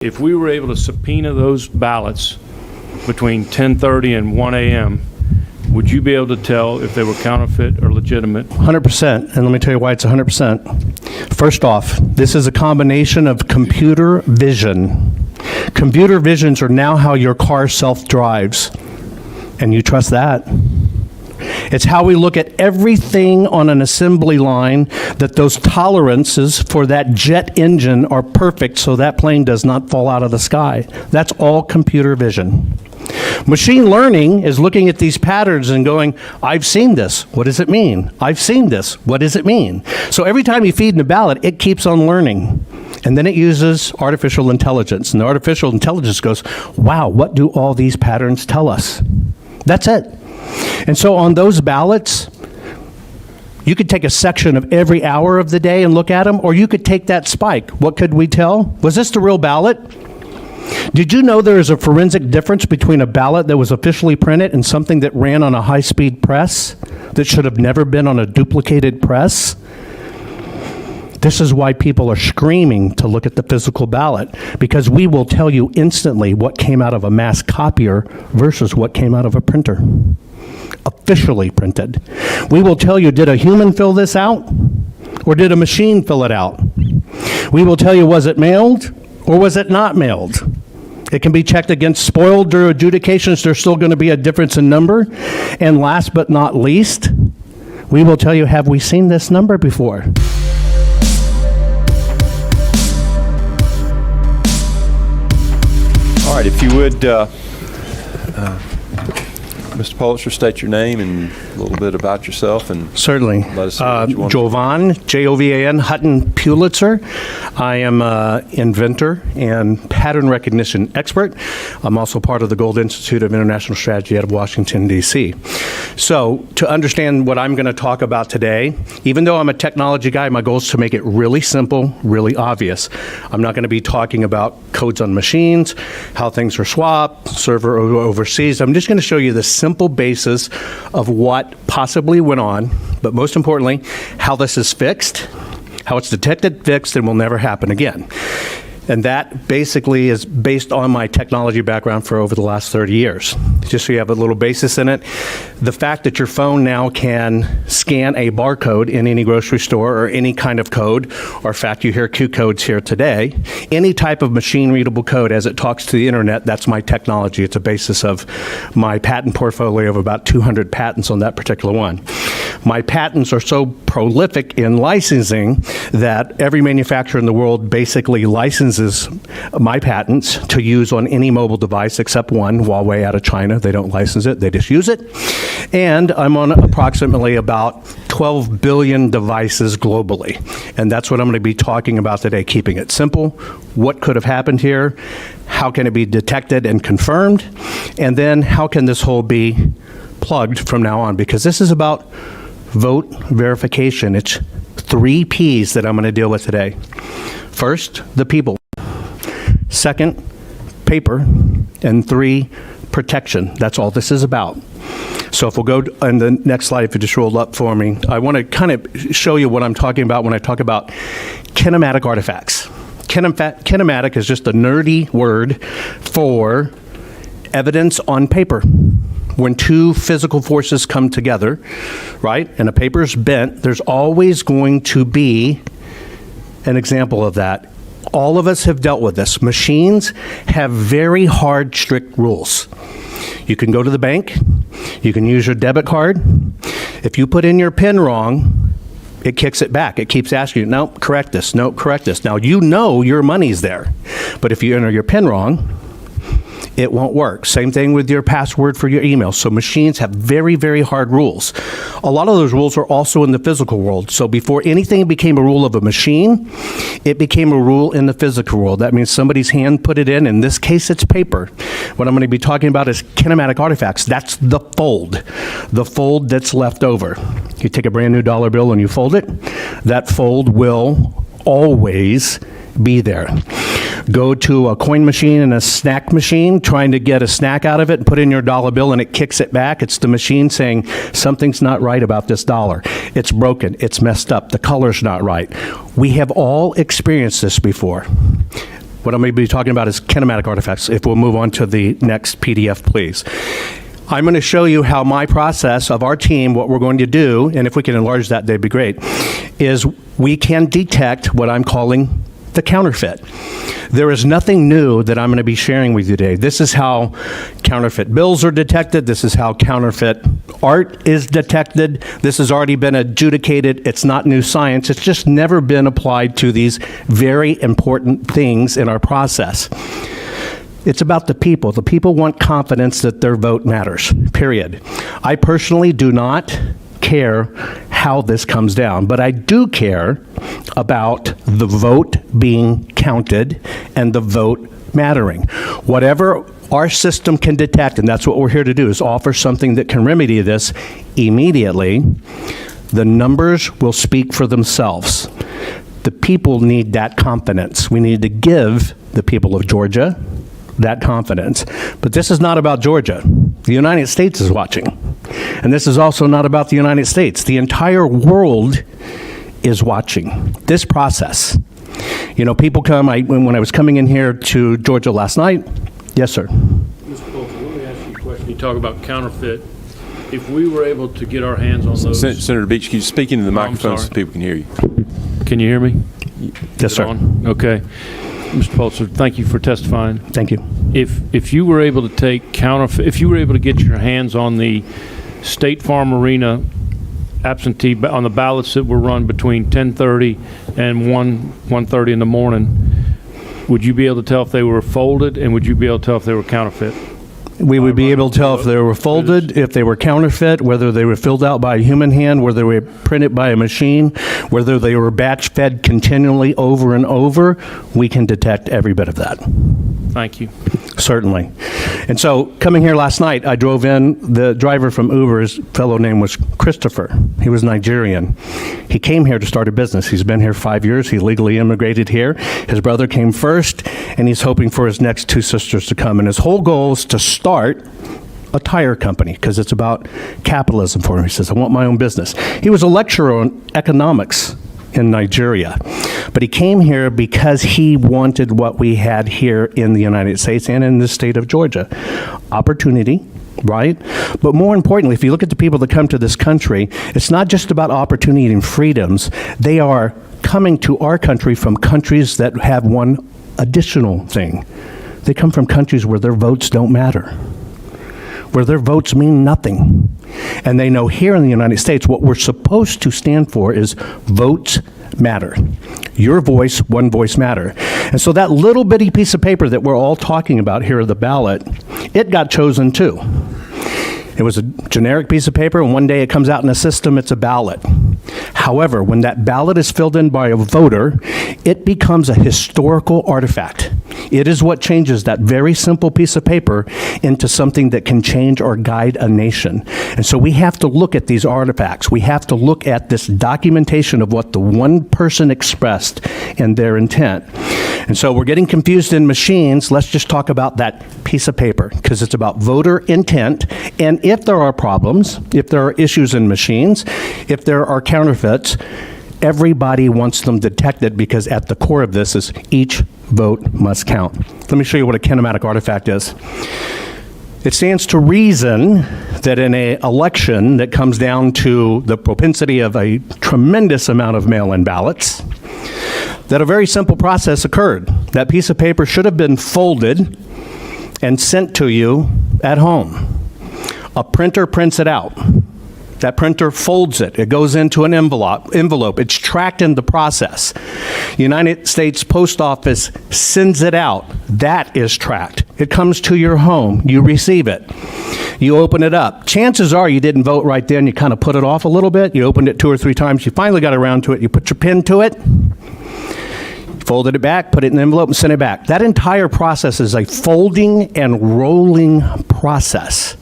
If we were able to subpoena those ballots between 10:30 and 1 a.m., would you be able to tell if they were counterfeit or legitimate? 100%, and let me tell you why it's 100%. First off, this is a combination of computer vision. Computer visions are now how your car self-drives, and you trust that? It's how we look at everything on an assembly line, that those tolerances for that jet engine are perfect so that plane does not fall out of the sky. That's all computer vision. Machine learning is looking at these patterns and going, I've seen this. What does it mean? I've seen this. What does it mean? So every time you feed in a ballot, it keeps on learning. And then it uses artificial intelligence. And the artificial intelligence goes, wow, what do all these patterns tell us? That's it. And so on those ballots, you could take a section of every hour of the day and look at them, or you could take that spike. What could we tell? Was this the real ballot? Did you know there is a forensic difference between a ballot that was officially printed and something that ran on a high-speed press that should have never been on a duplicated press? This is why people are screaming to look at the physical ballot, because we will tell you instantly what came out of a mass copier versus what came out of a printer. Officially printed. We will tell you, did a human fill this out or did a machine fill it out? We will tell you, was it mailed or was it not mailed? It can be checked against spoiled adjudications. There's still going to be a difference in number. And last but not least, we will tell you, have we seen this number before? All right, if you would, Mr. Pulitzer, state your name and a little bit about yourself. And certainly. Let us know what you want. Jovan, Jovan Hutton Pulitzer. I am an inventor and pattern recognition expert. I'm also part of the Gold Institute of International Strategy out of Washington, D.C. So to understand what I'm going to talk about today, even though I'm a technology guy, my goal is to make it really simple, really obvious. I'm not going to be talking about codes on machines, how things are swapped, server overseas. I'm just going to show you the simple basis of what possibly went on, but most importantly, how this is fixed, how it's detected, fixed, and will never happen again. And that basically is based on my technology background for over the last 30 years. Just so you have a little basis in it, the fact that your phone now can scan a barcode in any grocery store or any kind of code, or in fact you hear Q codes here today, any type of machine readable code as it talks to the internet, that's my technology. It's a basis of my patent portfolio of about 200 patents on that particular one. My patents are so prolific in licensing that every manufacturer in the world basically licenses my patents to use on any mobile device except one, Huawei out of China. They don't license it, they just use it. And I'm on approximately about 12 billion devices globally. And that's what I'm going to be talking about today, keeping it simple. What could have happened here? How can it be detected and confirmed? And then how can this whole be plugged from now on? Because this is about vote verification. It's 3 Ps that I'm going to deal with today. First, the people. Second, paper. And 3, protection. That's all this is about. So if we'll go on the next slide, if you just roll up for me, I want to kind of show you what I'm talking about when I talk about kinematic artifacts. Kinematic is just a nerdy word for evidence on paper. When 2 physical forces come together, right, and a paper is bent, there's always going to be an example of that. All of us have dealt with this. Machines have very hard, strict rules. You can go to the bank, you can use your debit card. If you put in your PIN wrong, it kicks it back. It keeps asking you, no, correct this, no, correct this. Now, you know your money's there, but if you enter your PIN wrong, it won't work. Same thing with your password for your email. So machines have very, very hard rules. A lot of those rules are also in the physical world. So before anything became a rule of a machine, it became a rule in the physical world. That means somebody's hand put it in. In this case, it's paper. What I'm going to be talking about is kinematic artifacts. That's the fold that's left over. You take a brand new dollar bill and you fold it. That fold will always be there. Go to a coin machine and a snack machine, trying to get a snack out of it and put in your dollar bill and it kicks it back. It's the machine saying, something's not right about this dollar. It's broken, it's messed up, the color's not right. We have all experienced this before. What I'm going to be talking about is kinematic artifacts. If we'll move on to the next PDF, please. I'm going to show you how my process of our team, what we're going to do, and if we can enlarge that, that'd be great, is we can detect what I'm calling the counterfeit. There is nothing new that I'm going to be sharing with you today. This is how counterfeit bills are detected. This is how counterfeit art is detected. This has already been adjudicated. It's not new science. It's just never been applied to these very important things in our process. It's about the people. The people want confidence that their vote matters, period. I personally do not care how this comes down, but I do care about the vote being counted and the vote mattering. Whatever our system can detect, and that's what we're here to do, is offer something that can remedy this immediately. The numbers will speak for themselves. The people need that confidence. We need to give the people of Georgia that confidence. But this is not about Georgia. The United States is watching. And this is also not about the United States. The entire world is watching this process. You know, people come, when I was coming in here to Georgia last night, yes, sir. Mr. Fulton, let me ask you a question. You talk about counterfeit. If we were able to get our hands on those... Senator Beach, can you speak into the microphone so sorry. people can hear you? Can you hear me? Yes, sir. Okay. Mr. Pulitzer, thank you for testifying. Thank you. If you were able to take counterfeit, if you were able to get your hands on the State Farm Arena absentee, on the ballots that were run between 10:30 and 1:30 in the morning, would you be able to tell if they were folded, and would you be able to tell if they were counterfeit? We would be able to tell if they were folded, if they were counterfeit, whether they were filled out by a human hand, whether they were printed by a machine, whether they were batch fed continually over and over. We can detect every bit of that. Thank you. Certainly. And so coming here last night, I drove in. The driver from Uber, his fellow name was Christopher. He was Nigerian. He came here to start a business. He's been here 5 years. He legally immigrated here. His brother came first, and he's hoping for his next two sisters to come. And his whole goal is to start a tire company because it's about capitalism for him. He says, I want my own business. He was a lecturer on economics in Nigeria, but he came here because he wanted what we had here in the United States and in the state of Georgia. Opportunity, right? But more importantly, if you look at the people that come to this country, it's not just about opportunity and freedoms. They are coming to our country from countries that have one additional thing. They come from countries where their votes don't matter, where their votes mean nothing. And they know here in the United States what we're supposed to stand for is votes matter. Your voice, one voice matter. And so that little bitty piece of paper that we're all talking about here, the ballot, it got chosen too. It was a generic piece of paper, and one day it comes out in a system, it's a ballot. However, when that ballot is filled in by a voter, it becomes a historical artifact. It is what changes that very simple piece of paper into something that can change or guide a nation. And so we have to look at these artifacts. We have to look at this documentation of what the one person expressed in their intent. And so we're getting confused in machines. Let's just talk about that piece of paper because it's about voter intent. And if there are problems, if there are issues in machines, if there are counterfeits, everybody wants them detected because at the core of this is each vote must count. Let me show you what a kinematic artifact is. It stands to reason that in an election that comes down to the propensity of a tremendous amount of mail-in ballots, that a very simple process occurred. That piece of paper should have been folded and sent to you at home. A printer prints it out. That printer folds it. It goes into an envelope. It's tracked in the process. United States Post Office sends it out. That is tracked. It comes to your home. You receive it. You open it up. Chances are you didn't vote right then. You kind of put it off a little bit. You opened it 2 or 3 times. You finally got around to it. You put your pen to it. Folded it back, put it in an envelope, and sent it back. That entire process is a folding and rolling process.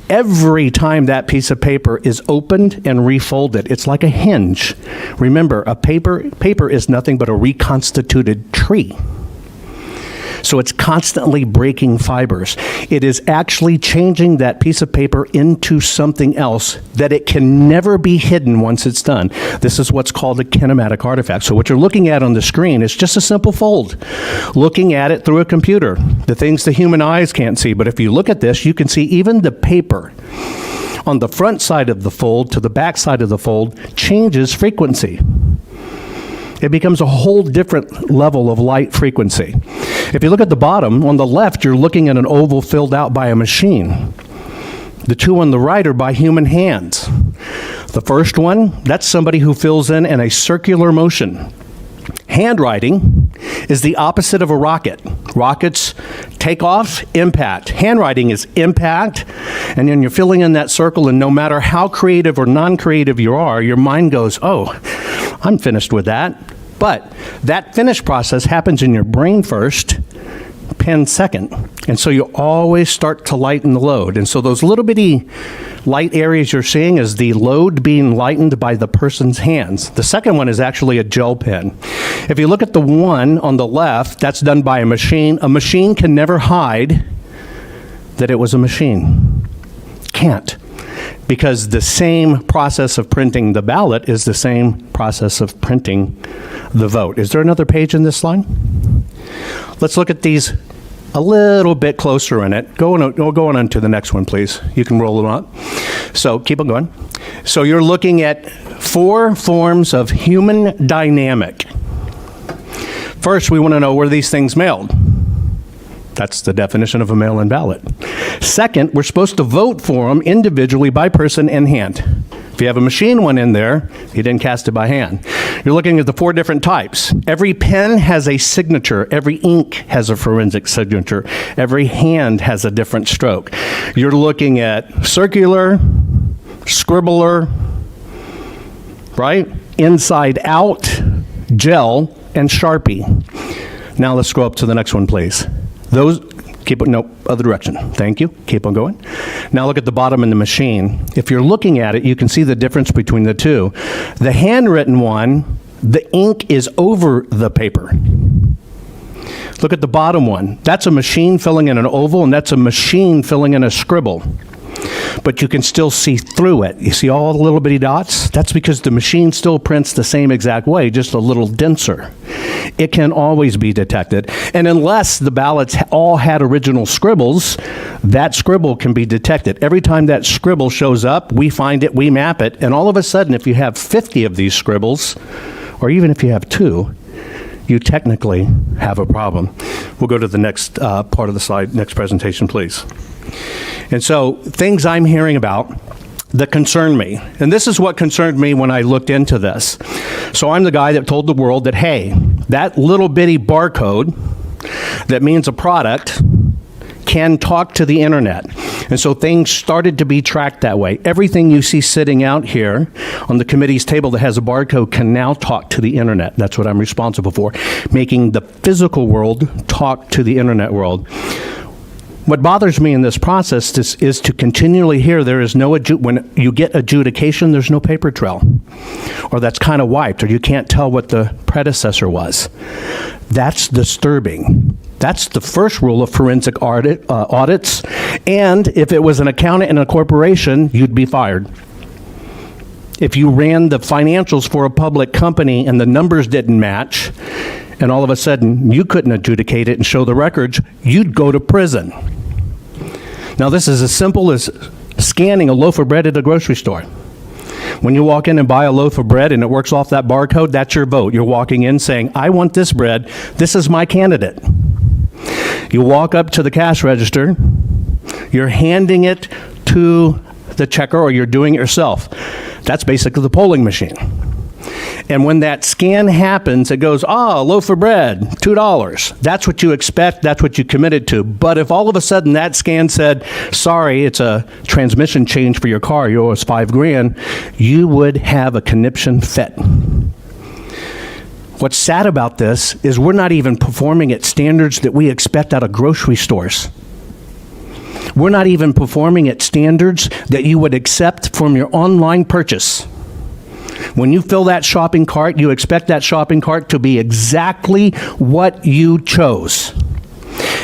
Every time that piece of paper is opened and refolded, it's like a hinge. Remember, a paper is nothing but a reconstituted tree. So it's constantly breaking fibers. It is actually changing that piece of paper into something else that it can never be hidden once it's done. This is what's called a kinematic artifact. So what you're looking at on the screen is just a simple fold. Looking at it through a computer, the things the human eyes can't see. But if you look at this, you can see even the paper on the front side of the fold to the back side of the fold changes frequency. It becomes a whole different level of light frequency. If you look at the bottom, on the left, you're looking at an oval filled out by a machine. The two on the right are by human hands. The first one, that's somebody who fills in a circular motion. Handwriting is the opposite of a rocket. Rockets take off, impact. Handwriting is impact, and then you're filling in that circle, and no matter how creative or non-creative you are, your mind goes, oh, I'm finished with that. But that finish process happens in your brain first, pen second. And so you always start to lighten the load. And so those little bitty light areas you're seeing is the load being lightened by the person's hands. The second one is actually a gel pen. If you look at the one on the left, that's done by a machine. A machine can never hide that it was a machine. Can't. Because the same process of printing the ballot is the same process of printing the vote. Is there another page in this slide? Let's look at these a little bit closer in it. Go on to the next one, please. You can roll them up. So keep on going. So you're looking at 4 forms of human dynamic. First, we want to know where these things mailed. That's the definition of a mail-in ballot. Second, we're supposed to vote for them individually by person in hand. If you have a machine one in there, you didn't cast it by hand. You're looking at the 4 different types. Every pen has a signature. Every ink has a forensic signature. Every hand has a different stroke. You're looking at circular, scribbler, right? Inside out, gel, and Sharpie. Now let's go up to the next one, please. Those, no, other direction. Thank you. Keep on going. Now look at the bottom in the machine. If you're looking at it, you can see the difference between the two. The handwritten one, the ink is over the paper. Look at the bottom one. That's a machine filling in an oval, and that's a machine filling in a scribble. But you can still see through it. You see all the little bitty dots? That's because the machine still prints the same exact way, just a little denser. It can always be detected. And unless the ballots all had original scribbles, that scribble can be detected. Every time that scribble shows up, we find it, we map it, and all of a sudden, if you have 50 of these scribbles, or even if you have 2, you technically have a problem. We'll go to the next part of the slide, next presentation, please. And so, things I'm hearing about that concern me, and this is what concerned me when I looked into this. So I'm the guy that told the world that, hey, that little bitty barcode that means a product can talk to the internet. And so things started to be tracked that way. Everything you see sitting out here on the committee's table that has a barcode can now talk to the internet. That's what I'm responsible for, making the physical world talk to the internet world. What bothers me in this process is to continually hear there is no, when you get adjudication, there's no paper trail. Or that's kind of wiped, or you can't tell what the predecessor was. That's disturbing. That's the first rule of forensic audits. And if it was an accountant in a corporation, you'd be fired. If you ran the financials for a public company and the numbers didn't match, and all of a sudden you couldn't adjudicate it and show the records, you'd go to prison. Now this is as simple as scanning a loaf of bread at a grocery store. When you walk in and buy a loaf of bread and it works off that barcode, that's your vote. You're walking in saying, I want this bread, this is my candidate. You walk up to the cash register, you're handing it to the checker, or you're doing it yourself. That's basically the polling machine. And when that scan happens, it goes, a loaf of bread, $2. That's what you expect, that's what you committed to. But if all of a sudden that scan said, sorry, it's a transmission change for your car, you owe us $5,000, you would have a conniption fit. What's sad about this is we're not even performing at standards that we expect out of grocery stores. We're not even performing at standards that you would accept from your online purchase. When you fill that shopping cart, you expect that shopping cart to be exactly what you chose.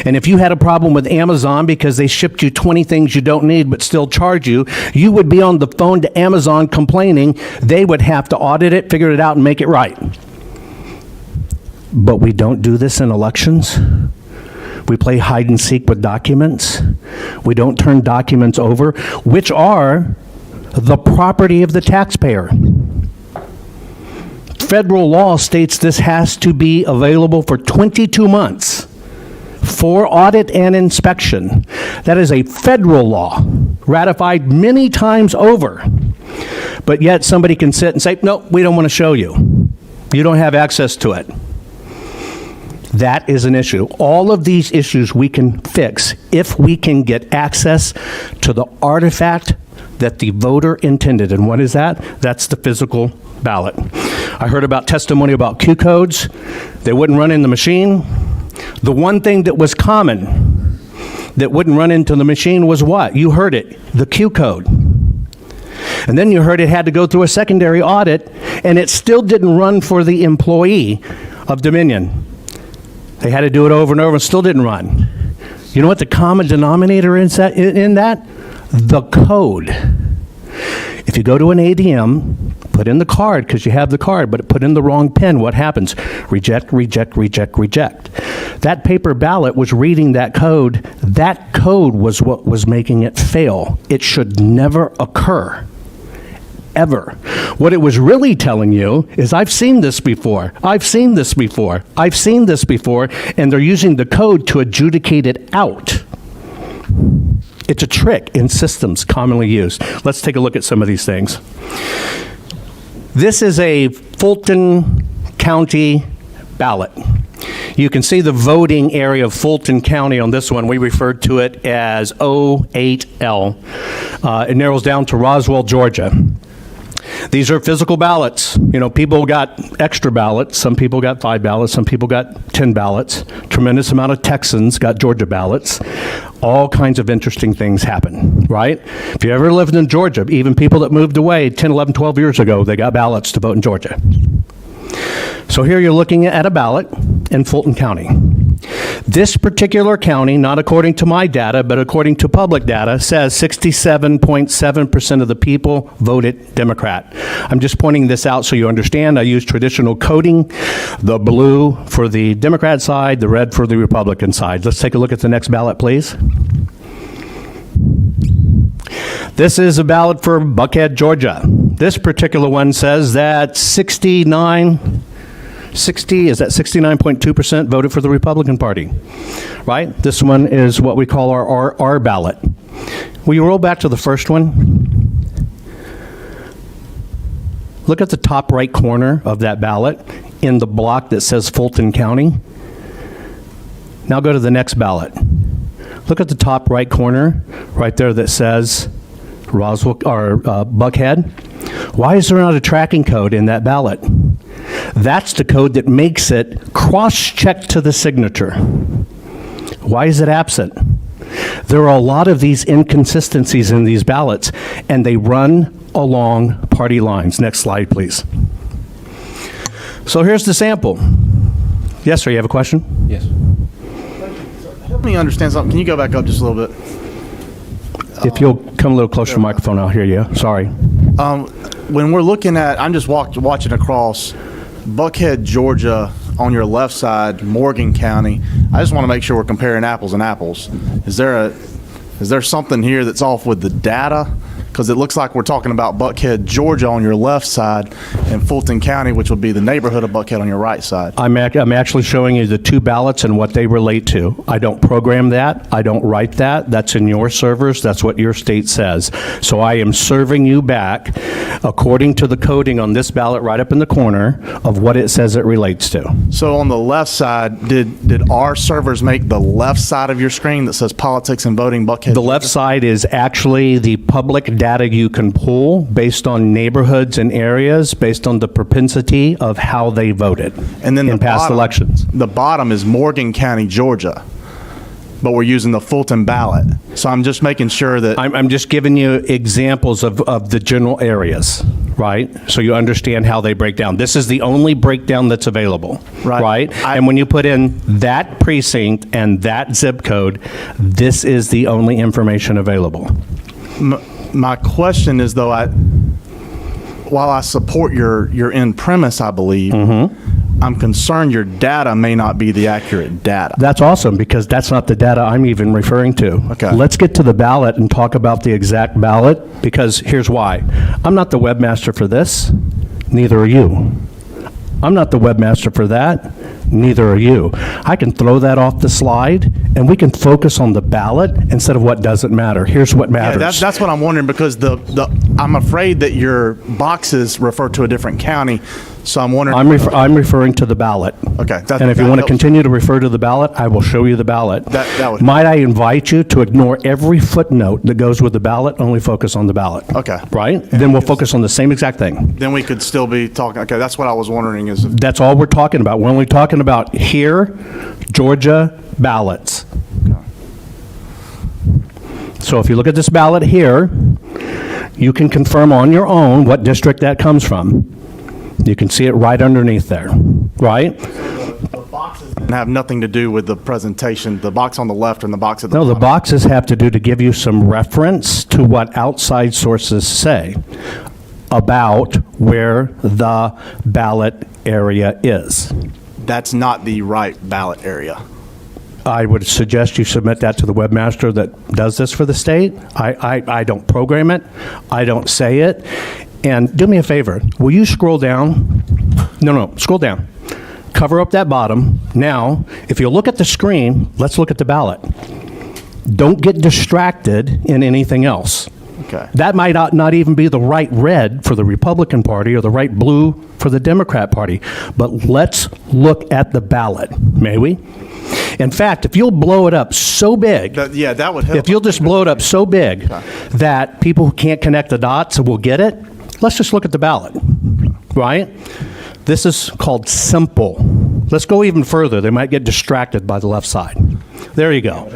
And if you had a problem with Amazon because they shipped you 20 things you don't need but still charge you, you would be on the phone to Amazon complaining. They would have to audit it, figure it out, and make it right. But we don't do this in elections. We play hide and seek with documents. We don't turn documents over, which are the property of the taxpayer. Federal law states this has to be available for 22 months for audit and inspection. That is a federal law, ratified many times over. But yet somebody can sit and say, no, we don't want to show you. You don't have access to it. That is an issue. All of these issues we can fix if we can get access to the artifact that the voter intended. And what is that? That's the physical ballot. I heard about testimony about Q codes. They wouldn't run in the machine. The one thing that was common that wouldn't run into the machine was what? You heard it, the Q code. And then you heard it had to go through a secondary audit, and it still didn't run for the employee of Dominion. They had to do it over and over and still didn't run. You know what the common denominator is in that? The code. If you go to an ATM, put in the card because you have the card, but put in the wrong PIN, what happens? Reject, reject, reject, reject. That paper ballot was reading that code. That code was what was making it fail. It should never occur. Ever. What it was really telling you is, I've seen this before, I've seen this before, I've seen this before, and they're using the code to adjudicate it out. It's a trick in systems commonly used. Let's take a look at some of these things. This is a Fulton County ballot. You can see the voting area of Fulton County on this one. We referred to it as 08L. It narrows down to Roswell, Georgia. These are physical ballots. You know, people got extra ballots. Some people got 5 ballots. Some people got 10 ballots. Tremendous amount of Texans got Georgia ballots. All kinds of interesting things happen, right? If you ever lived in Georgia, even people that moved away 10, 11, 12 years ago, they got ballots to vote in Georgia. So here you're looking at a ballot in Fulton County. This particular county, not according to my data, but according to public data, says 67.7% of the people voted Democrat. I'm just pointing this out so you understand. I use traditional coding, the blue for the Democrat side, the red for the Republican side. Let's take a look at the next ballot, please. This is a ballot for Buckhead, Georgia. This particular one says that 69.2% voted for the Republican Party, right? This one is what we call our R ballot. Will you roll back to the first one? Look at the top right corner of that ballot in the block that says Fulton County. Now go to the next ballot. Look at the top right corner right there that says Roswell or Buckhead. Why is there not a tracking code in that ballot? That's the code that makes it cross-checked to the signature. Why is it absent? There are a lot of these inconsistencies in these ballots, and they run along party lines. Next slide, please. So here's the sample. Yes, sir, you have a question? Yes. Help me understand something. Can you go back up just a little bit? If you'll come a little closer to the microphone, I'll hear you. Sorry. When we're looking at, I'm just watching across Buckhead, Georgia, on your left side, Morgan County. I just want to make sure we're comparing apples and apples. Is there something here that's off with the data? Because it looks like we're talking about Buckhead, Georgia on your left side and Fulton County, which would be the neighborhood of Buckhead on your right side. I'm actually showing you the two ballots and what they relate to. I don't program that. I don't write that. That's in your servers. That's what your state says. So I am serving you back according to the coding on this ballot right up in the corner of what it says it relates to. So on the left side, did our servers make the left side of your screen that says politics and voting Buckhead? The left side is actually the public data you can pull based on neighborhoods and areas, based on the propensity of how they voted and then in past elections. The bottom is Morgan County, Georgia, but we're using the Fulton ballot. So I'm just making sure that... I'm just giving you examples of the general areas. right? So you understand how they break down. This is the only breakdown that's available, Right. And when you put in that precinct and that zip code, this is the only information available. My question is, though, while I support your end premise, I believe, I'm concerned your data may not be the accurate data. That's awesome, because that's not the data I'm even referring to. Okay. Let's get to the ballot and talk about the exact ballot, because here's why. I'm not the webmaster for this, neither are you. I'm not the webmaster for that, neither are you. I can throw that off the slide, and we can focus on the ballot instead of what doesn't matter. Here's what matters. Yeah, that's what I'm wondering, because I'm afraid that your boxes refer to a different county, so I'm wondering. I'm referring to the ballot. Okay. And if you want to continue to refer to the ballot, I will show you the ballot. That would- Might I invite you to ignore every footnote that goes with the ballot, only focus on the ballot? Okay. Right? Then we'll focus on the same exact thing. Then we could still be talking. Okay, that's what I was wondering is if That's all we're talking about. We're only talking about here, Georgia ballots. So if you look at this ballot here, you can confirm on your own what district that comes from. You can see it right underneath there, right? the boxes have nothing to do with the presentation, the box on the left and the box at the No, the bottom. boxes have to do to give you some reference to what outside sources say about where the ballot area is. That's not the right ballot area. I would suggest you submit that to the webmaster that does this for the state. I don't program it. I don't say it. And do me a favor, will you scroll down? No, scroll down. Cover up that bottom. Now, if you look at the screen, let's look at the ballot. Don't get distracted in anything else. Okay. That might not even be the right red for the Republican Party or the right blue for the Democrat Party. But let's look at the ballot, may we? In fact, if you'll blow it up so big, That would help. if you'll just blow it up so big that people who can't connect the dots will get it, let's just look at the ballot, right? This is called simple. Let's go even further. They might get distracted by the left side. There you go.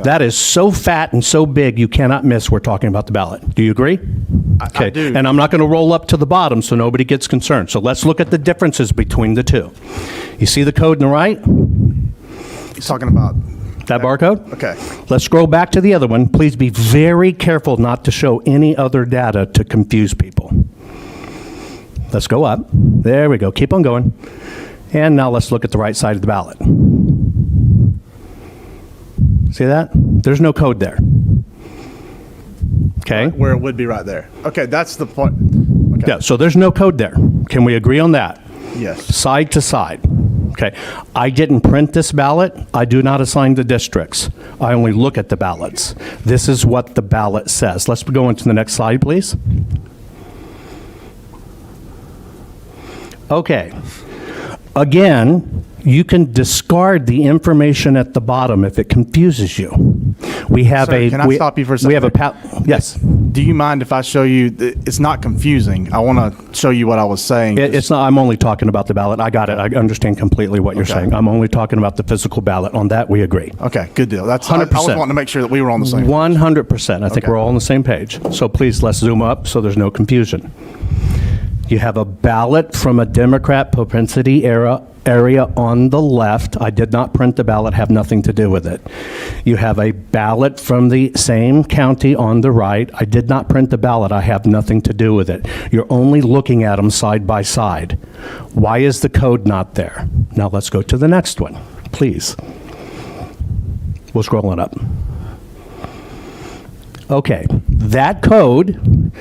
That is so fat and so big you cannot miss we're talking about the ballot. Do you agree? I do. And I'm not going to roll up to the bottom so nobody gets concerned. So let's look at the differences between the two. You see the code on the right? He's talking about. That barcode? Okay. Let's scroll back to the other one. Please be very careful not to show any other data to confuse people. Let's go up. There we go. Keep on going. And now let's look at the right side of the ballot. See that? There's no code there. Okay? Where it would be right there. Okay, that's the point. Okay. Yeah, so there's no code there. Can we agree on that? Yes. Side to side. Okay. I didn't print this ballot. I do not assign the districts. I only look at the ballots. This is what the ballot says. Let's go into the next slide, please. Okay. Again, you can discard the information at the bottom if it confuses you. We have Sir, a. can I stop you for a We have a. second? Yes. Do you mind if I show you? It's not confusing. I want to show you what I was saying. It's not. I'm only talking about the ballot. I got it. I understand completely what you're Okay. saying. I'm only talking about the physical ballot. On that, we agree. Okay, good deal. That's I was 100%. wanting to make sure that we were on the same. 100%. I think Okay. we're all on the same page. So please, let's zoom up so there's no confusion. You have a ballot from a Democrat propensity area on the left. I did not print the ballot, have nothing to do with it. You have a ballot from the same county on the right. I did not print the ballot, I have nothing to do with it. You're only looking at them side by side. Why is the code not there? Now let's go to the next one, please. We'll scroll it up. Okay, that code,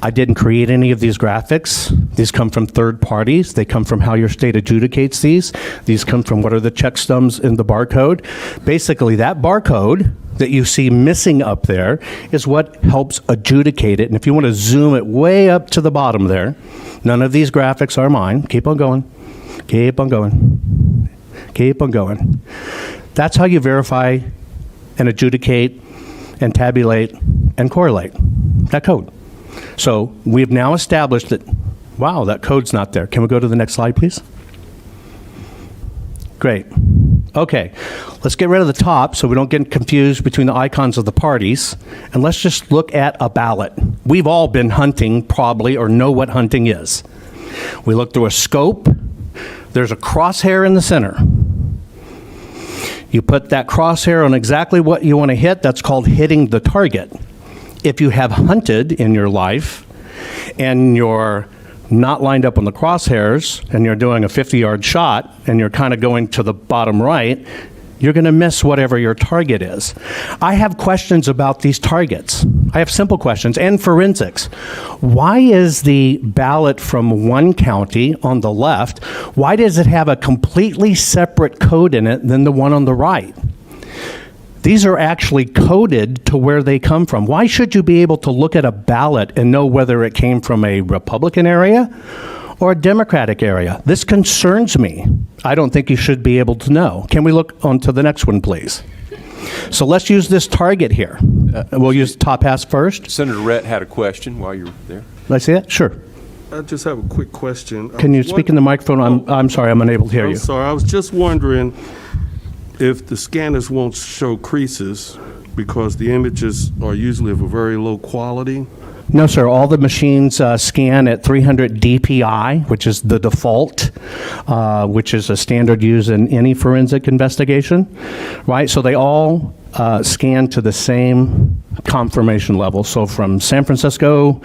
I didn't create any of these graphics. These come from third parties. They come from how your state adjudicates these. These come from what are the checksums in the barcode. Basically, that barcode that you see missing up there is what helps adjudicate it. And if you want to zoom it way up to the bottom there, none of these graphics are mine. Keep on going. Keep on going. Keep on going. That's how you verify and adjudicate and tabulate and correlate that code. So we've now established that, wow, that code's not there. Can we go to the next slide, please? Great. Okay, let's get rid of the top so we don't get confused between the icons of the parties, and let's just look at a ballot. We've all been hunting probably, or know what hunting is. We look through a scope. There's a crosshair in the center. You put that crosshair on exactly what you want to hit. That's called hitting the target. If you have hunted in your life and you're not lined up on the crosshairs and you're doing a 50-yard shot and you're kind of going to the bottom right, you're going to miss whatever your target is. I have questions about these targets. I have simple questions and forensics. Why is the ballot from one county on the left, why does it have a completely separate code in it than the one on the right? These are actually coded to where they come from. Why should you be able to look at a ballot and know whether it came from a Republican area or a Democratic area? This concerns me. I don't think you should be able to know. Can we look on to the next one, please? So let's use this target here. We'll use top half first. Senator Rhett had a question while you're there. Let's see it? Sure. I just have a quick question. Can you speak in the microphone? I'm sorry, I'm unable to hear you. I'm sorry, I was just wondering if the scanners won't show creases because the images are usually of a very low quality. No, sir. All the machines scan at 300 DPI, which is the default, which is a standard used in any forensic investigation, right? So they all scan to the same confirmation level. So from San Francisco,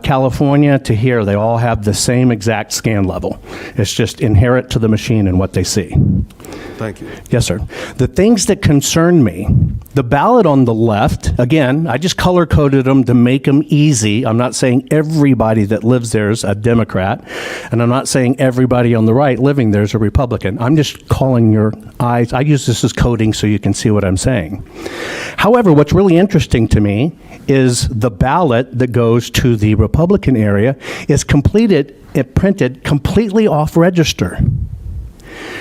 California to here, they all have the same exact scan level. It's just inherent to the machine and what they see. Thank you. Yes, sir. The things that concern me, the ballot on the left, again, I just color-coded them to make them easy. I'm not saying everybody that lives there is a Democrat, and I'm not saying everybody on the right living there is a Republican. I'm just calling your eyes. I use this as coding so you can see what I'm saying. However, what's really interesting to me is the ballot that goes to the Republican area is printed completely off register.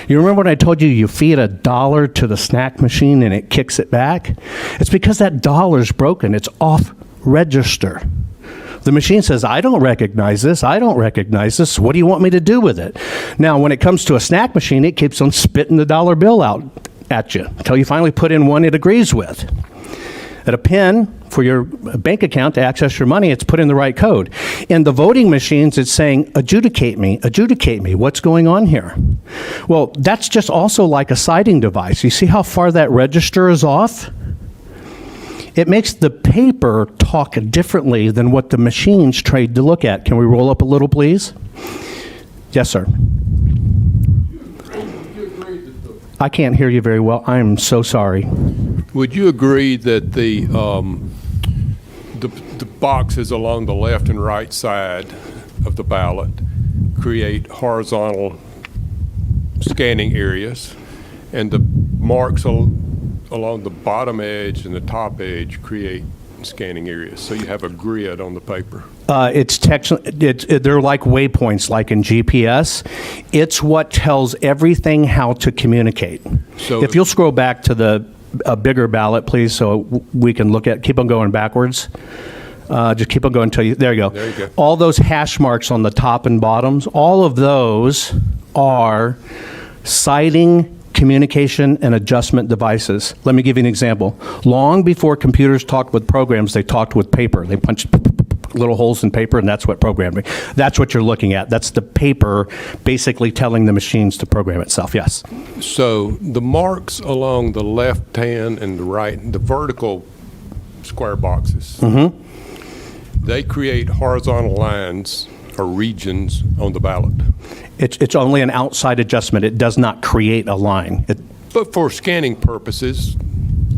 You remember when I told you you feed $1 to the snack machine and it kicks it back? It's because that dollar's broken. It's off register. The machine says, I don't recognize this. I don't recognize this. What do you want me to do with it? Now, when it comes to a snack machine, it keeps on spitting the dollar bill out at you until you finally put in one it agrees with. At a PIN for your bank account to access your money, it's put in the right code. In the voting machines, it's saying, adjudicate me, what's going on here? Well, that's just also like a sighting device. You see how far that register is off? It makes the paper talk differently than what the machines trade to look at. Can we roll up a little, please? Yes, sir. I can't hear you very well. I'm so sorry. Would you agree that the boxes along the left and right side of the ballot create horizontal scanning areas, and the marks along the bottom edge and the top edge create scanning areas? So you have a grid on the paper. They're like waypoints, like in GPS. It's what tells everything how to communicate. So if you'll scroll back to a bigger ballot, please, so we can look at, keep on going backwards. Just keep on going until you, there you go. There you go. All those hash marks on the top and bottoms, all of those are sighting, communication, and adjustment devices. Let me give you an example. Long before computers talked with programs, they talked with paper. They punched little holes in paper, and that's what programming. That's what you're looking at. That's the paper basically telling the machines to program itself. Yes. So the marks along the left hand and the right, the vertical square boxes, they create horizontal lines or regions on the ballot. It's only an outside adjustment. It does not create a line. But for scanning purposes,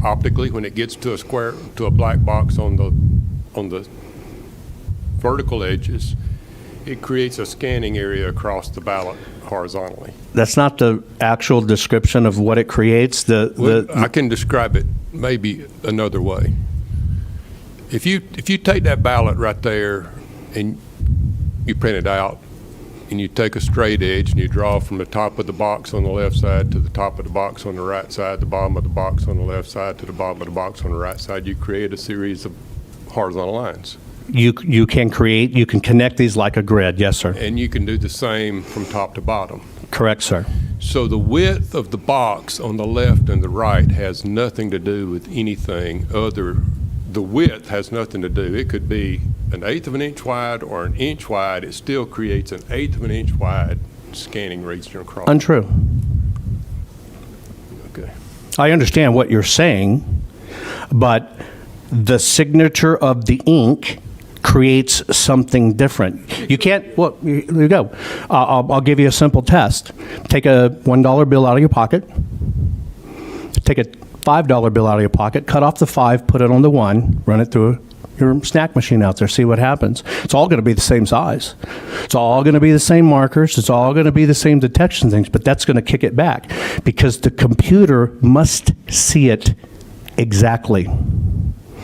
optically, when it gets to a black box on the vertical edges, it creates a scanning area across the ballot horizontally. That's not the actual description of what it creates. I can describe it maybe another way. If you take that ballot right there and you print it out, and you take a straight edge and you draw from the top of the box on the left side to the top of the box on the right side, the bottom of the box on the left side to the bottom of the box on the right side, you create a series of horizontal lines. You can connect these like a grid. Yes, sir. And you can do the same from top to bottom. Correct, sir. So the width of the box on the left and the right has nothing to do with anything other. The width has nothing to do. It could be 1/8 of an inch wide or 1 inch wide. It still creates 1/8 of an inch wide scanning region across. Untrue. Okay. I understand what you're saying, but the signature of the ink creates something different. You can't, well, here you go. I'll give you a simple test. Take a $1 bill out of your pocket. Take a $5 bill out of your pocket, cut off the 5, put it on the 1, run it through your snack machine out there, see what happens. It's all going to be the same size. It's all going to be the same markers. It's all going to be the same detection things, but that's going to kick it back because the computer must see it exactly.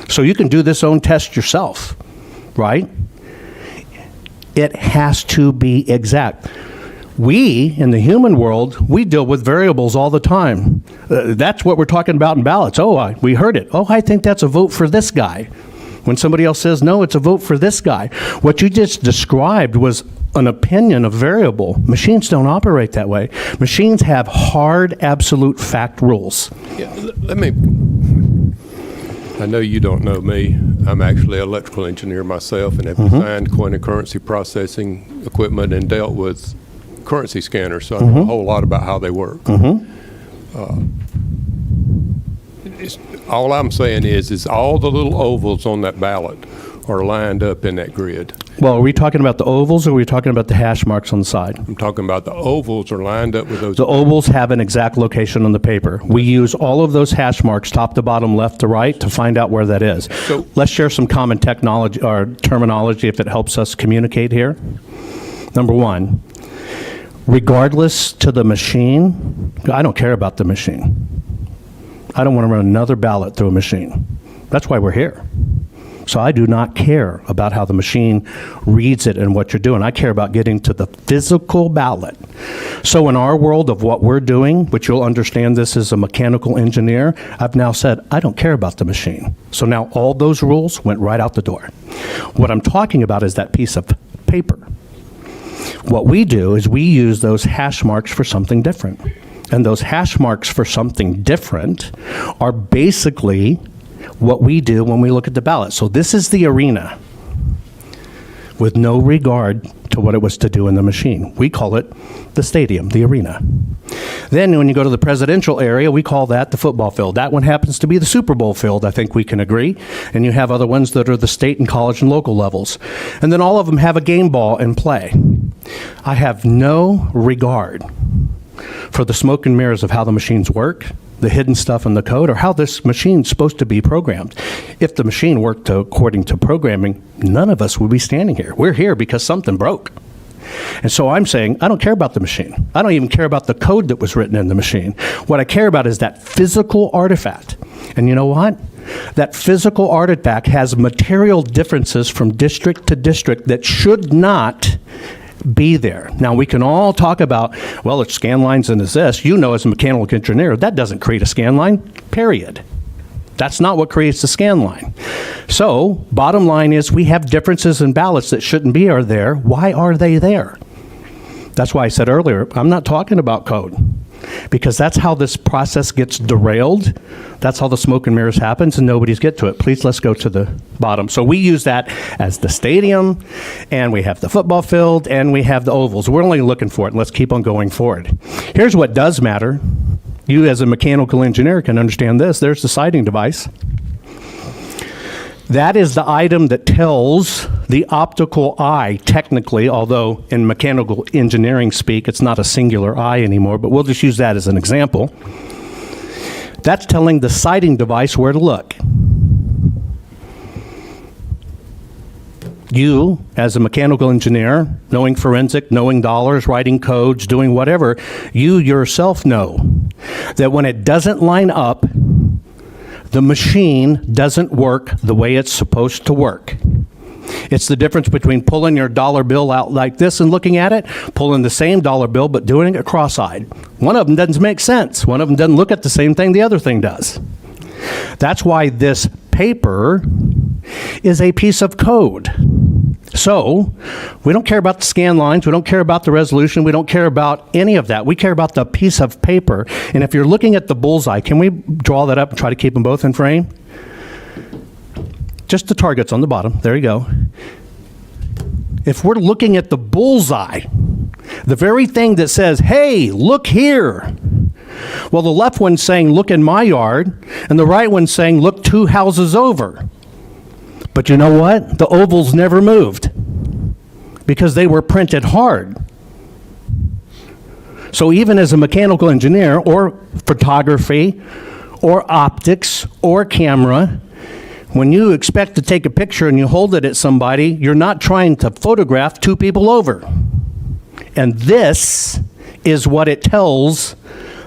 So you can do this own test yourself, right? It has to be exact. We, in the human world, we deal with variables all the time. That's what we're talking about in ballots. Oh, we heard it. Oh, I think that's a vote for this guy. When somebody else says, no, it's a vote for this guy. What you just described was an opinion, a variable. Machines don't operate that way. Machines have hard, absolute fact rules. Yeah, let me, I know you don't know me. I'm actually an electrical engineer myself and have designed coin and currency processing equipment and dealt with currency scanners, so I know a whole lot about how they work. All I'm saying is all the little ovals on that ballot are lined up in that grid. Well, are we talking about the ovals or are we talking about the hash marks on the side? I'm talking about the ovals are lined up with those. The ovals have an exact location on the paper. We use all of those hash marks, top to bottom, left to right, to find out where that is. So- let's share some common technology or terminology if it helps us communicate here. Number one, regardless to the machine, I don't care about the machine. I don't want to run another ballot through a machine. That's why we're here. So I do not care about how the machine reads it and what you're doing. I care about getting to the physical ballot. So in our world of what we're doing, which you'll understand this as a mechanical engineer, I've now said, I don't care about the machine. So now all those rules went right out the door. What I'm talking about is that piece of paper. What we do is we use those hash marks for something different. And those hash marks for something different are basically what we do when we look at the ballot. So this is the arena with no regard to what it was to do in the machine. We call it the stadium, the arena. Then when you go to the presidential area, we call that the football field. That one happens to be the Super Bowl field, I think we can agree. And you have other ones that are the state and college and local levels. And then all of them have a game ball and play. I have no regard for the smoke and mirrors of how the machines work, the hidden stuff in the code, or how this machine's supposed to be programmed. If the machine worked according to programming, none of us would be standing here. We're here because something broke. And so I'm saying, I don't care about the machine. I don't even care about the code that was written in the machine. What I care about is that physical artifact. And you know what? That physical artifact has material differences from district to district that should not be there. Now, we can all talk about, well, it's scan lines and it's this. You know, as a mechanical engineer, that doesn't create a scan line, period. That's not what creates the scan line. So, bottom line is we have differences in ballots that shouldn't be are there. Why are they there? That's why I said earlier, I'm not talking about code. Because that's how this process gets derailed. That's how the smoke and mirrors happens and nobody's get to it. Please, let's go to the bottom. So we use that as the stadium, and we have the football field, and we have the ovals. We're only looking for it, and let's keep on going forward. Here's what does matter. You as a mechanical engineer can understand this. There's the sighting device. That is the item that tells the optical eye, technically, although in mechanical engineering speak, it's not a singular eye anymore, but we'll just use that as an example. That's telling the sighting device where to look. You, as a mechanical engineer, knowing forensic, knowing dollars, writing codes, doing whatever, you yourself know that when it doesn't line up, the machine doesn't work the way it's supposed to work. It's the difference between pulling your dollar bill out like this and looking at it, pulling the same dollar bill but doing it cross-eyed. One of them doesn't make sense. One of them doesn't look at the same thing the other thing does. That's why this paper is a piece of code. So, we don't care about the scan lines, we don't care about the resolution, we don't care about any of that. We care about the piece of paper. And if you're looking at the bullseye, can we draw that up and try to keep them both in frame? Just the targets on the bottom. There you go. If we're looking at the bullseye, the very thing that says, hey, look here. Well, the left one's saying, look in my yard, and the right one's saying, look 2 houses over. But you know what? The ovals never moved because they were printed hard. So even as a mechanical engineer or photography or optics or camera, when you expect to take a picture and you hold it at somebody, you're not trying to photograph 2 people over. And this is what it tells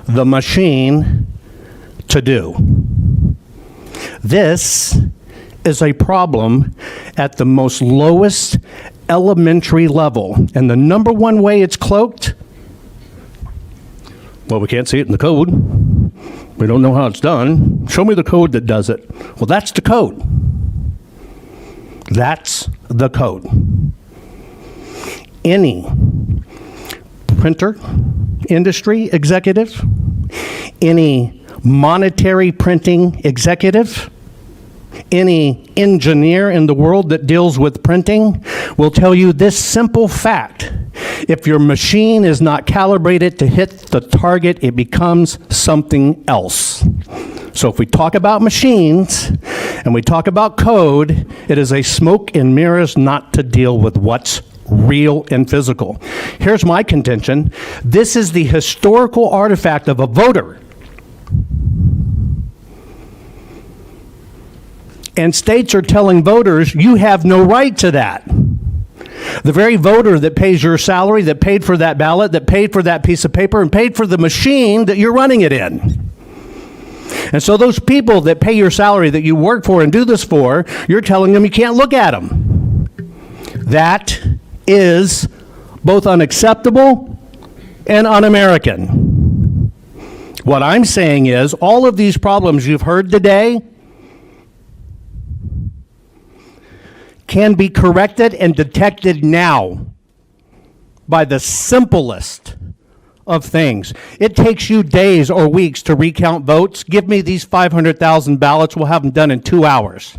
the machine to do. This is a problem at the most lowest elementary level. And the number one way it's cloaked, well, we can't see it in the code. We don't know how it's done. Show me the code that does it. Well, that's the code. That's the code. Any printer industry executive, any monetary printing executive, any engineer in the world that deals with printing will tell you this simple fact. If your machine is not calibrated to hit the target, it becomes something else. So if we talk about machines and we talk about code, it is a smoke and mirrors not to deal with what's real and physical. Here's my contention. This is the historical artifact of a voter. And states are telling voters, you have no right to that. The very voter that pays your salary, that paid for that ballot, that paid for that piece of paper, and paid for the machine that you're running it in. And so those people that pay your salary, that you work for and do this for, you're telling them you can't look at them. That is both unacceptable and un-American. What I'm saying is, all of these problems you've heard today can be corrected and detected now by the simplest of things. It takes you days or weeks to recount votes. Give me these 500,000 ballots, we'll have them done in 2 hours.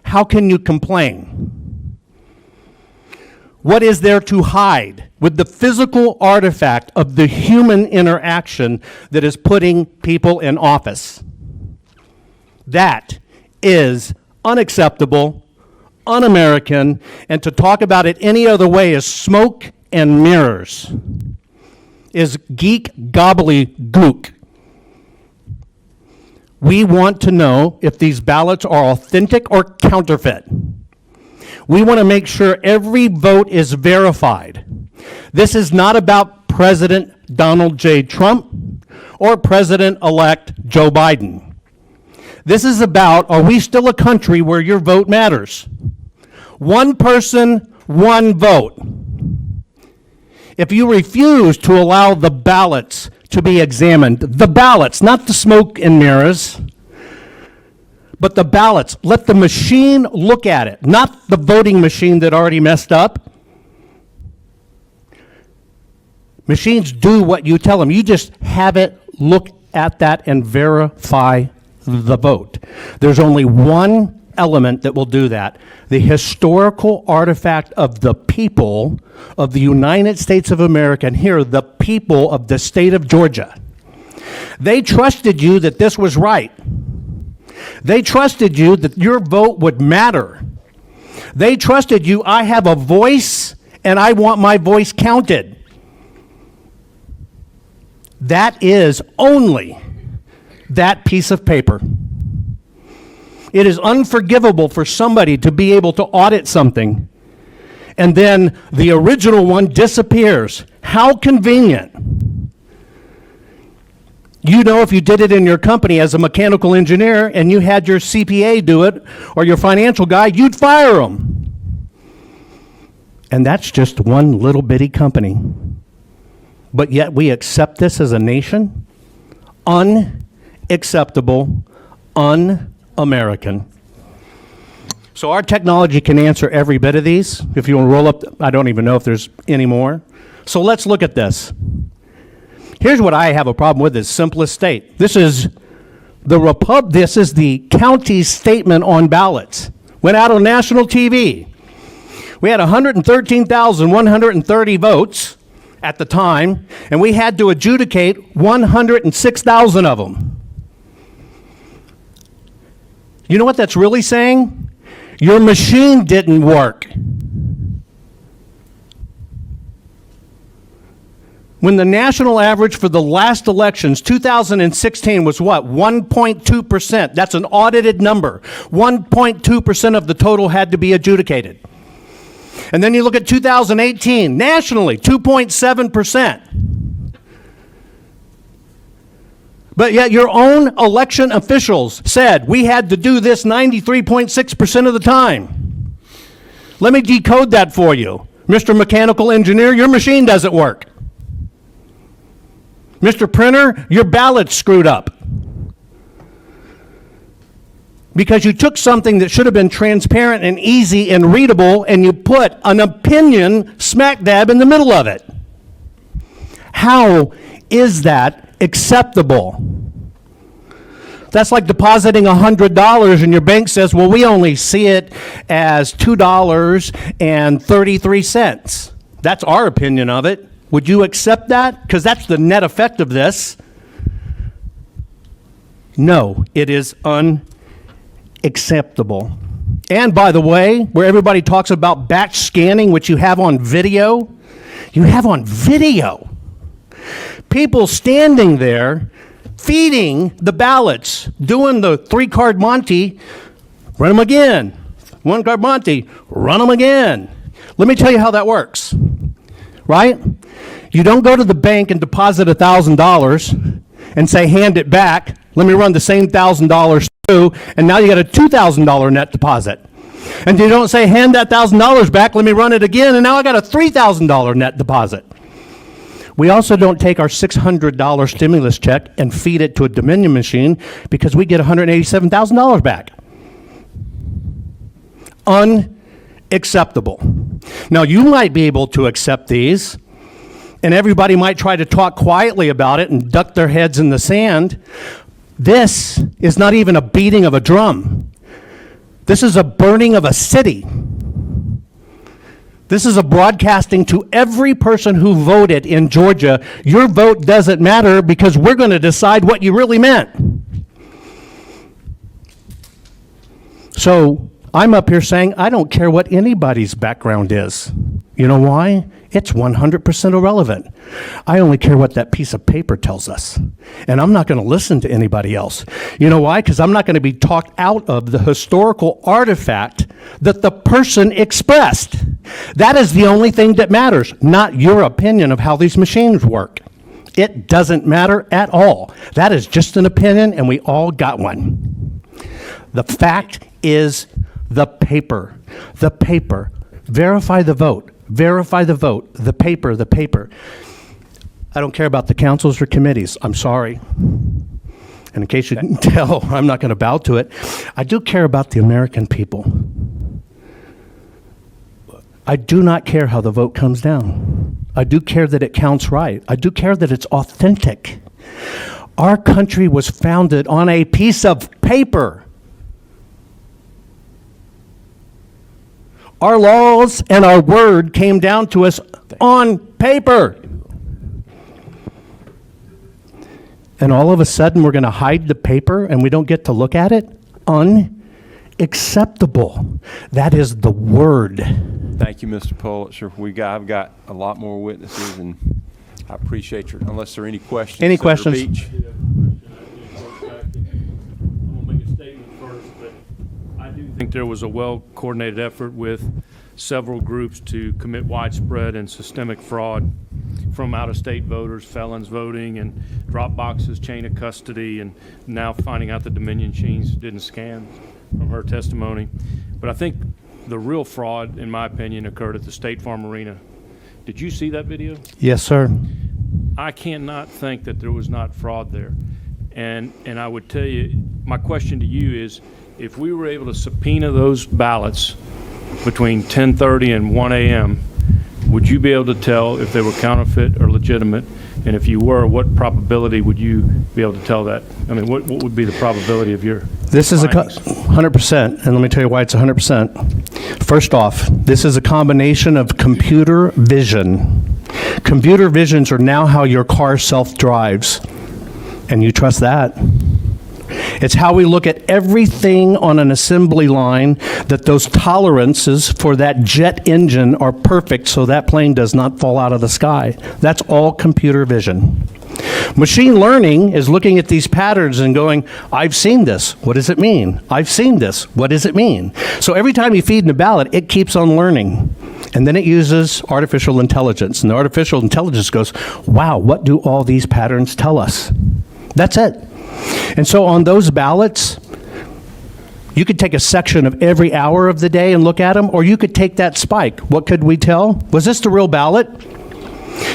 How can you complain? What is there to hide with the physical artifact of the human interaction that is putting people in office? That is unacceptable, un-American, and to talk about it any other way is smoke and mirrors, is geek gobbledygook. We want to know if these ballots are authentic or counterfeit. We want to make sure every vote is verified. This is not about President Donald J. Trump or President-elect Joe Biden. This is about, are we still a country where your vote matters? One person, one vote. If you refuse to allow the ballots to be examined, the ballots, not the smoke and mirrors, but the ballots, let the machine look at it, not the voting machine that already messed up. Machines do what you tell them. You just have it look at that and verify the vote. There's only one element that will do that. The historical artifact of the people of the United States of America, and here, the people of the state of Georgia. They trusted you that this was right. They trusted you that your vote would matter. They trusted you, I have a voice and I want my voice counted. That is only that piece of paper. It is unforgivable for somebody to be able to audit something and then the original one disappears. How convenient. You know, if you did it in your company as a mechanical engineer and you had your CPA do it or your financial guy, you'd fire them. And that's just one little bitty company. But yet we accept this as a nation? Unacceptable, un-American. So our technology can answer every bit of these. If you want to roll up, I don't even know if there's any more. So let's look at this. Here's what I have a problem with, is simplest state. This is the county's statement on ballots. Went out on national TV. We had 113,130 votes at the time, and we had to adjudicate 106,000 of them. You know what that's really saying? Your machine didn't work. When the national average for the last elections, 2016, was what? 1.2%. That's an audited number. 1.2% of the total had to be adjudicated. And then you look at 2018, nationally, 2.7%. But yet your own election officials said we had to do this 93.6% of the time. Let me decode that for you. Mr. Mechanical Engineer, your machine doesn't work. Mr. Printer, your ballot's screwed up. Because you took something that should have been transparent and easy and readable, and you put an opinion smack dab in the middle of it. How is that acceptable? That's like depositing $100 and your bank says, well, we only see it as $2.33. That's our opinion of it. Would you accept that? Because that's the net effect of this. No, it is unacceptable. And by the way, where everybody talks about batch scanning, which you have on video, people standing there feeding the ballots, doing the 3-card Monty, run them again. 1-card Monty, run them again. Let me tell you how that works, right? You don't go to the bank and deposit $1,000 and say, hand it back, let me run the same $1,000 through, and now you got a $2,000 net deposit. And you don't say, hand that $1,000 back, let me run it again, and now I got a $3,000 net deposit. We also don't take our $600 stimulus check and feed it to a Dominion machine because we get $187,000 back. Unacceptable. Now, you might be able to accept these, and everybody might try to talk quietly about it and duck their heads in the sand. This is not even a beating of a drum. This is a burning of a city. This is a broadcasting to every person who voted in Georgia. Your vote doesn't matter because we're going to decide what you really meant. So I'm up here saying I don't care what anybody's background is. You know why? It's 100% irrelevant. I only care what that piece of paper tells us. And I'm not going to listen to anybody else. You know why? Because I'm not going to be talked out of the historical artifact that the person expressed. That is the only thing that matters, not your opinion of how these machines work. It doesn't matter at all. That is just an opinion, and we all got one. The fact is the paper. The paper. Verify the vote. Verify the vote. The paper, the paper. I don't care about the councils or committees. I'm sorry. And in case you didn't tell, I'm not going to bow to it. I do care about the American people. I do not care how the vote comes down. I do care that it counts right. I do care that it's authentic. Our country was founded on a piece of paper. Our laws and our word came down to us on paper. And all of a sudden, we're going to hide the paper and we don't get to look at it? Unacceptable. That is the word. Thank you, Mr. Pulitzer. I've got a lot more witnesses, and I appreciate your, unless there are any questions. Any Senator questions? Beach? I'm going to make a statement first, but I do think there was a well-coordinated effort with several groups to commit widespread and systemic fraud from out-of-state voters, felons voting, and drop boxes, chain of custody, and now finding out the Dominion machines didn't scan from her testimony. But I think the real fraud, in my opinion, occurred at the State Farm Arena. Did you see that video? Yes, sir. I cannot think that there was not fraud there. And I would tell you, my question to you is, if we were able to subpoena those ballots between 10:30 and 1 a.m., would you be able to tell if they were counterfeit or legitimate? And if you were, what probability would you be able to tell that? I mean, what would be the probability of your This is findings? 100%, and let me tell you why it's 100%. First off, this is a combination of computer vision. Computer visions are now how your car self-drives, and you trust that. It's how we look at everything on an assembly line, that those tolerances for that jet engine are perfect so that plane does not fall out of the sky. That's all computer vision. Machine learning is looking at these patterns and going, I've seen this. What does it mean? I've seen this. What does it mean? So every time you feed in a ballot, it keeps on learning. And then it uses artificial intelligence. And the artificial intelligence goes, wow, what do all these patterns tell us? That's it. And so on those ballots, you could take a section of every hour of the day and look at them, or you could take that spike. What could we tell? Was this the real ballot?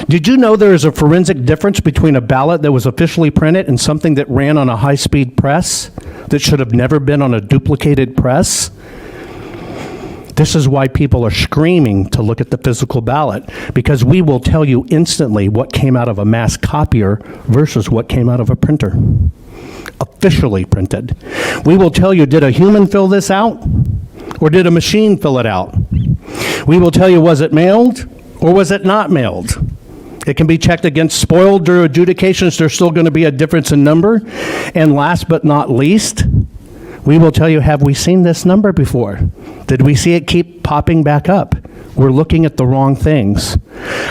Did you know there is a forensic difference between a ballot that was officially printed and something that ran on a high-speed press that should have never been on a duplicated press? This is why people are screaming to look at the physical ballot, because we will tell you instantly what came out of a mass copier versus what came out of a printer. Officially printed. We will tell you, did a human fill this out, or did a machine fill it out? We will tell you, was it mailed or was it not mailed? It can be checked against spoiled or adjudications. There's still going to be a difference in number. And last but not least, we will tell you, have we seen this number before? Did we see it keep popping back up? We're looking at the wrong things.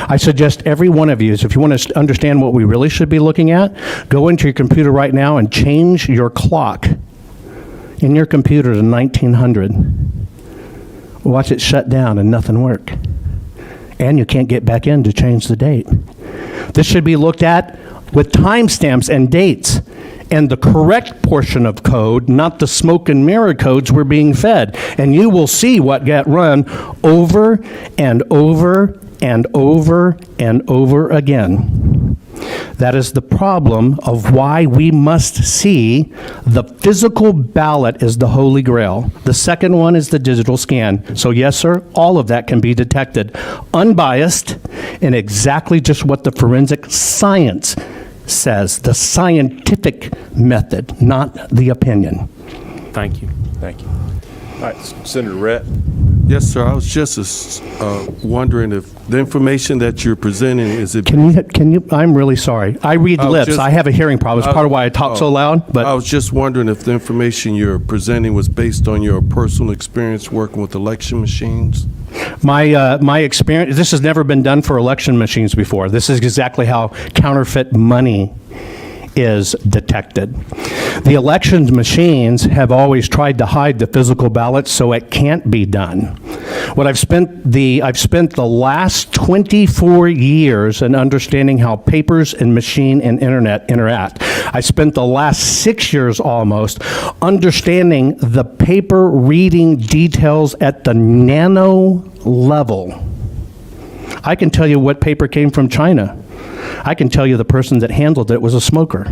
I suggest every one of you, if you want to understand what we really should be looking at, go into your computer right now and change your clock in your computer to 1900. Watch it shut down and nothing work. And you can't get back in to change the date. This should be looked at with timestamps and dates, and the correct portion of code, not the smoke and mirror codes we're being fed. And you will see what got run over and over and over and over again. That is the problem of why we must see the physical ballot as the holy grail. The second one is the digital scan. So yes, sir, all of that can be detected, unbiased, and exactly just what the forensic science says, the scientific method, not the opinion. Thank you. Thank you. All right, Senator Rhett. Yes, sir. I was just wondering if the information that you're presenting, is it... Can you, I'm really sorry. I read I was lips. just- I have a hearing problem. It's part of why I talk so loud, I but was just wondering if the information you're presenting was based on your personal experience working with election machines? my experience, this has never been done for election machines before. This is exactly how counterfeit money is detected. The elections machines have always tried to hide the physical ballots, so it can't be done. What I've spent the last 24 years in understanding how papers and machine and internet interact. I spent the last 6 years almost understanding the paper reading details at the nano level. I can tell you what paper came from China. I can tell you the person that handled it was a smoker.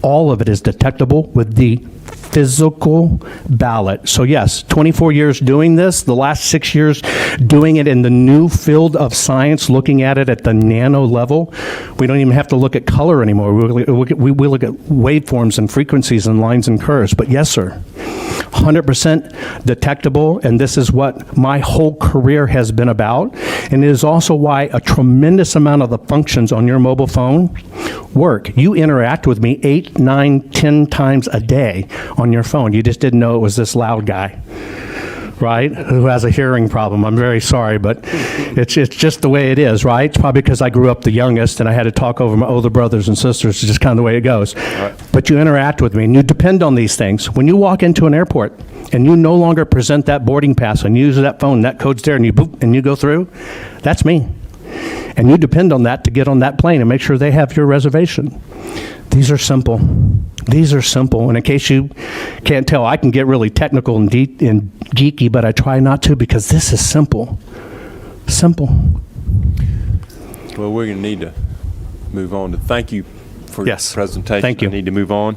All of it is detectable with the physical ballot. So yes, 24 years doing this, the last 6 years doing it in the new field of science, looking at it at the nano level. We don't even have to look at color anymore. We look at waveforms and frequencies and lines and curves. But yes, sir, 100% detectable, and this is what my whole career has been about. And it is also why a tremendous amount of the functions on your mobile phone work. You interact with me 8, 9, 10 times a day on your phone. You just didn't know it was this loud guy, right, who has a hearing problem. I'm very sorry, but it's just the way it is, right? It's probably because I grew up the youngest and I had to talk over my older brothers and sisters. It's just kind of the way it goes. Right. But you interact with me and you depend on these things. When you walk into an airport and you no longer present that boarding pass and use that phone, that code's there, and you boop, and you go through, that's me. And you depend on that to get on that plane and make sure they have your reservation. These are simple. These are simple. And in case you can't tell, I can get really technical and deep and geeky, but I try not to because this is simple. Simple. Well, we're going to need to move on to thank you for your Yes. presentation. Thank you. I need to move on.